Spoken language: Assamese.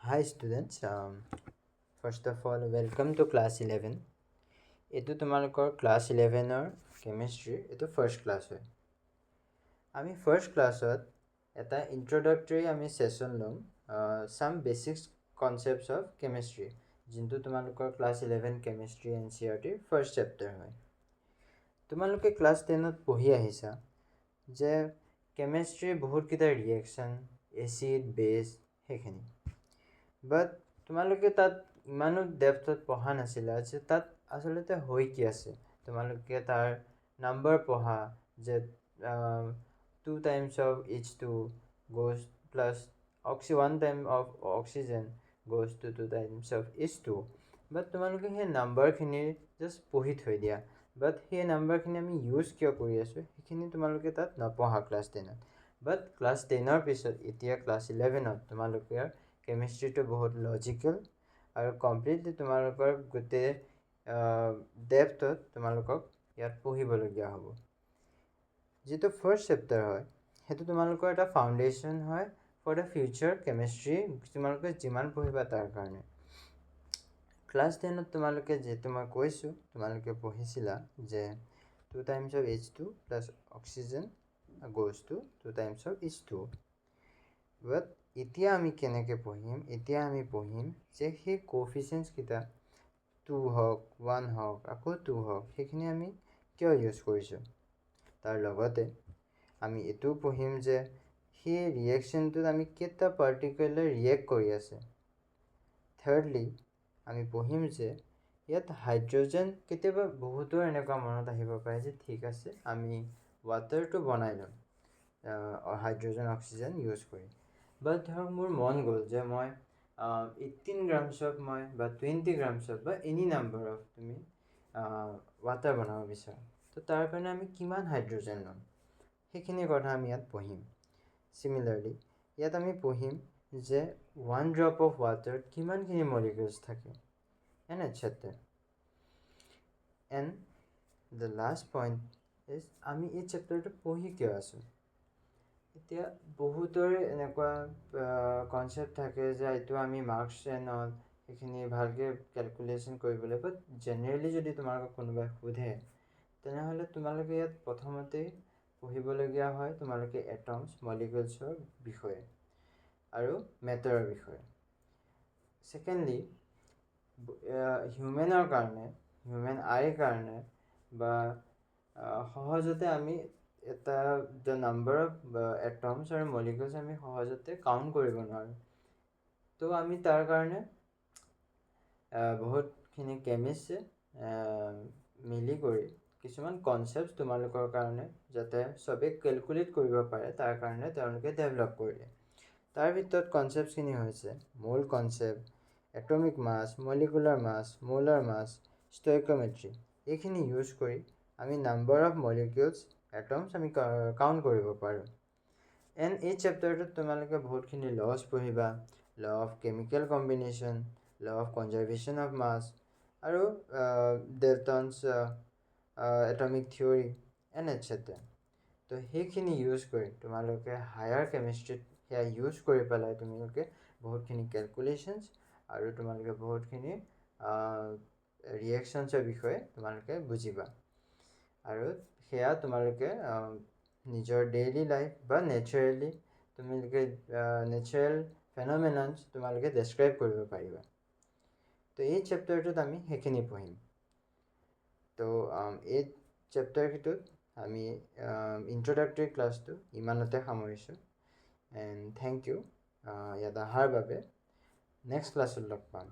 Hi students, first of all welcome to class 11. এইটো তোমালোকৰ class 11ৰ chemistry এইটো first class হয়। আমি first classত এটা introductory আমি session ল'ম some basic concepts of chemistry যোনটো তোমালোকৰ class 11 chemistry NCERT first chapter হয়। তোমালোকে class 10ত পঢ়ি আহিছা যে chemistry বহুত কেইটা reaction acid base সেইখিনি বাট তোমালোকে তাত ইমানো ডেপথত পঢ়া নাছিলা যে তাত আচলতে হৈ কি আছে তোমালোকে তাৰ নাম্বাৰ পঢ়া যে 2 times of H2 goes plus 1 time of oxygen goes to 2 times of H2 বাট তোমালোকে সেই নাম্বাৰখিনি জাষ্ট পঢ়ি থৈ দিয়া বাট সেই নাম্বাৰখিনি আমি ইউজ কিয় কৰি আছোঁ সেইখিনি তোমালোকে তাত নপঢ়া ক্লাছ 10ত বাট ক্লাছ 10ৰ পিছত এতিয়া ক্লাছ 11ত তোমালোকে কেমিষ্ট্ৰিটো বহুত লজিকেল আৰু কমপ্লিটলি তোমালোকৰ গোটেই ডেপথত তোমালোকক ইয়াত পঢ়িবলগীয়া হ'ব যিটো ফাৰ্ষ্ট চেপ্টাৰ হয় সেইটো তোমালোকৰ এটা ফাউণ্ডেশ্যন হয় ফৰ দ্য ফিউচাৰ কেমিষ্ট্ৰি তোমালোকে যিমান পঢ়িবা তাৰ কাৰণে ক্লাছ 10ত তোমালোকে যিহেতু মই কৈছোঁ তোমালোকে পঢ়িছিলা যে 2 times of H2 plus oxygen goes to 2 times of H2 but এতিয়া আমি কেনেকৈ পঢ়িম এতিয়া আমি পঢ়িম যে সেই কোএফিচিয়েণ্টছ কেইটা 2 হওক 1 হওক আকৌ 2 হওক সেইখিনি আমি কিয় ইউজ কৰিছোঁ তাৰ লগতে আমি এইটোও পঢ়িম যে সেই ৰিয়েকশ্যনটোত আমি কেইটা পাৰ্টিকুলাৰ ৰিয়েক্ট কৰি আছে থাৰ্ডলি আমি পঢ়িম যে ইয়াত হাইড্ৰজেন কেতিয়াবা বহুতৰ এনেকুৱা মনত আহিব পাৰে যে ঠিক আছে আমি ৱাটাৰটো বনাই ল'ম হাইড্ৰজেন অক্সিজেন ইউজ কৰি বাট ধৰক মোৰ মন গ'ল যে মই 18 grams of মই বা 20 grams of বা এনি নাম্বাৰ অফ তুমি ৱাটাৰ বনাব বিচাৰা তো তাৰ কাৰণে আমি কিমান হাইড্ৰজেন ল'ম সেইখিনি কথা আমি ইয়াত পঢ়িম চিমিলাৰলি ইয়াত আমি পঢ়িম যে 1 drop of water কিমানখিনি মলিকিউলছ থাকে and etcetera and the last point is আমি এই চেপ্টাৰটো পঢ়ি কিয় আছোঁ এতিয়া বহুতৰে এনেকুৱা কনচেপ্ট থাকে যে এইটো আমি মাৰ্কছ এণ্ড অল সেইখিনি ভালকৈ কেলকুলেশ্যন কৰিবলৈ বাট জেনেৰেলি যদি তোমালোকক কোনোবাই সোধে তেনেহ'লে তোমালোকে ইয়াত প্ৰথমতেই পঢ়িবলগীয়া হয় তোমালোকে এটমছ মলিকিউলছৰ বিষয়ে আৰু মেটাৰৰ বিষয়ে ছেকেণ্ডলি হিউমেনৰ কাৰণে হিউমেন আইৰ কাৰণে বা সহজতে আমি এটা দ্য নাম্বাৰ অফ এটমছ আৰু মলিকিউলছ আমি সহজতে কাউণ্ট কৰিব নোৱাৰোঁ তো আমি তাৰ কাৰণে বহুতখিনি কেমিষ্টে মিলি কৰি কিছুমান কনচেপ্ট তোমালোকৰ কাৰণে যাতে চবেই কেলকুলেট কৰিব পাৰে তাৰ কাৰণে তেওঁলোকে ডেভেলপ কৰিলে তাৰ ভিতৰত কনচেপ্টখিনি হৈছে মল কনচেপ্ট এটমিক মাছ মলিকুলাৰ মাছ মোলাৰ মাছ ষ্টয়ক'মেট্ৰি এইখিনি ইউজ কৰি আমি নাম্বাৰ অফ মলিকিউলছ এটমছ আমি কাউণ্ট কৰিব পাৰোঁ এণ্ড এই চেপ্টাৰটোত তোমালোকে বহুতখিনি লছ পঢ়িবা law of chemical combination law of conservation of mass আৰু Dalton's atomic theory and etcetera তো সেইখিনি ইউজ কৰি তোমালোকে হায়াৰ কেমিষ্ট্ৰিত সেয়া ইউজ কৰি পেলাই তোমালোকে বহুতখিনি কেলকুলেশ্যনছ আৰু তোমালোকে বহুতখিনি ৰিয়েকশ্যনছৰ বিষয়ে তোমালোকে বুজিবা আৰু সেয়া তোমালোকে নিজৰ ডেইলি লাইফ বা নেচাৰেলি তোমালোকে নেচাৰেল ফেন'মেননছ তোমালোকে ডেছক্ৰাইব কৰিব পাৰিবা তো এই চেপ্টাৰটোত আমি সেইখিনি পঢ়িম তো এই চেপ্টাৰটোত আমি ইণ্ট্ৰডাক্টৰী ক্লাছটো ইমানতে সামৰিছোঁ এণ্ড থেংক ইউ ইয়াত অহাৰ বাবে নেক্সট ক্লাছত লগ পাম